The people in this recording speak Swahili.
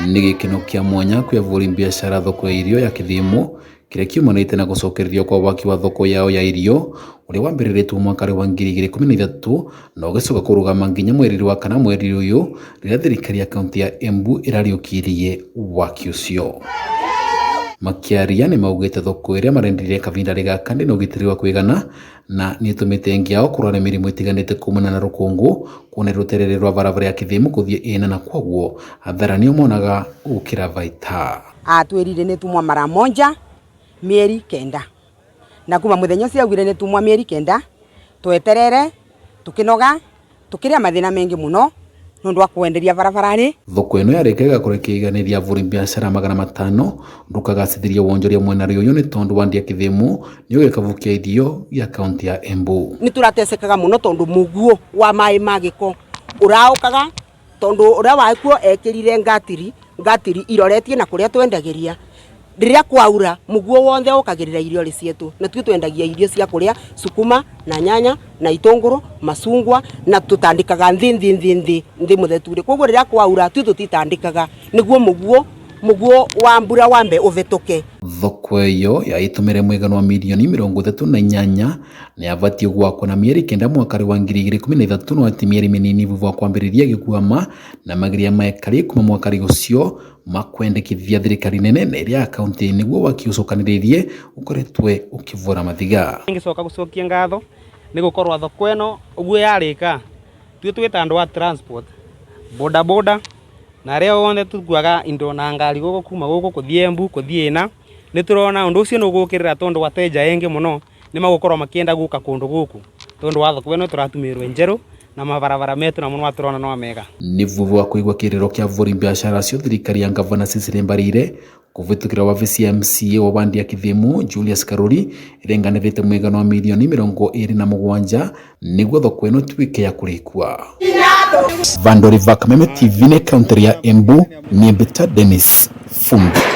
Nĩ gĩkeno kĩa mwanya kwĩyavũria biacara thoko ya irio ya Kithimu kĩrĩa kiumanĩte na gũcokererio kwa waki wa thoko yao ya irio ũrĩa wambĩrĩrĩtwo mwaka wa 2013 na ũgĩcoka kũrũgama nginya mweri wa kana mweri ũyũ rĩrĩa thirikari ya kaunti ya Embu ĩrarĩũkirie waki ũcio. Makĩaria nĩ maugĩte thoko ĩrĩa marendirie kavinda gaka ndĩna ũgitĩri wa kũigana na nĩ ĩtũmĩte engi ao kũrwara mĩrimũ ĩtiganĩte kumana na rũkũngũ kuona rũterere rwa barabara ya Kithimu gũthiĩ ĩna na kwoguo hathara nĩo monaga gũkĩra baita. Atwĩrire nĩ tumwa mara moja mĩeri kenda na kuma mũthenya ũcio augire nĩ tumwa mĩeri kenda tweterere tukinoga tukĩrĩa mathĩna mengi mũno nũndũ wa kwenderia barabarani. Thoko ĩno yarĩkaga kũrekeganĩria avũri biacara 500 ndũkagacithĩria wonjoria mwena rĩũyũ nĩ tondũ wandia Kithimu nĩ ũgĩkavukia irio ya kaunti ya Embu. Nĩ turatesekaga mũno tondũ mũguo wa maĩ magĩko ũraũkaga tondũ ũrĩa wakuo ekĩrire ngatiri iroretie na kũrĩa twendagĩria rĩrĩa kwaura mũguo wothe ũkagĩrĩra irio cietu na tuĩ twendagia irio cia kũrĩa sukuma na nyanya na itũngũrũ macungwa na tutandikaga nthi mũtheture kwoguo rĩrĩa kwaura tuĩ tutitandikaga nĩguo mũguo wa mbura wambe ũvetũke. Thoko ĩyo yaitũmĩre mũigana wa mirioni 38 na yavatio gwakwo na mĩeri kenda mwaka wa 2013 no ati mĩeri mĩnini vuvwa kwambĩrĩria gĩkuama na magiria maekari kuma mwaka ũcio makwendekithia thirikari nene na ĩrĩa akaunti nĩguo wakiũcokanĩrĩirie ũkoretwe ũkivũra mathiga. Ngicoka gũcokia ngatho nĩ gũkorwo thoko ĩno ũguo yarĩka tuĩ twĩta andũ wa transport boda na arĩa othe tukuaga indo na ngari gũkũ kuma gũkũ kũthiĩ Embu kũthiĩ ĩna nĩ turona ũndũ ũcio nĩ ũgũkĩrĩra tondũ wateja engi mũno nĩ magũkorwo makĩenda gũka kũndũ gũkũ tondũ wa thoko ĩno tũratumĩrwo njerũ na mabarabara metu na mũno turona no mega. Nĩ vuvwa kũigua kĩrĩro kĩa avũri biacara cio thirikari ya Gavana Cecily Mbarire kũvĩtũkĩra wabici ya MCA wa wandi ya Kithimu Julius Karuri ĩrenganĩrĩte mũigana wa mirioni 27 nĩguo thoko ĩno tuĩke ya kũrĩkua. Vandori Vakameme TV nĩ kaunti ya Embu, nĩ Mbita Dennis Fumbi.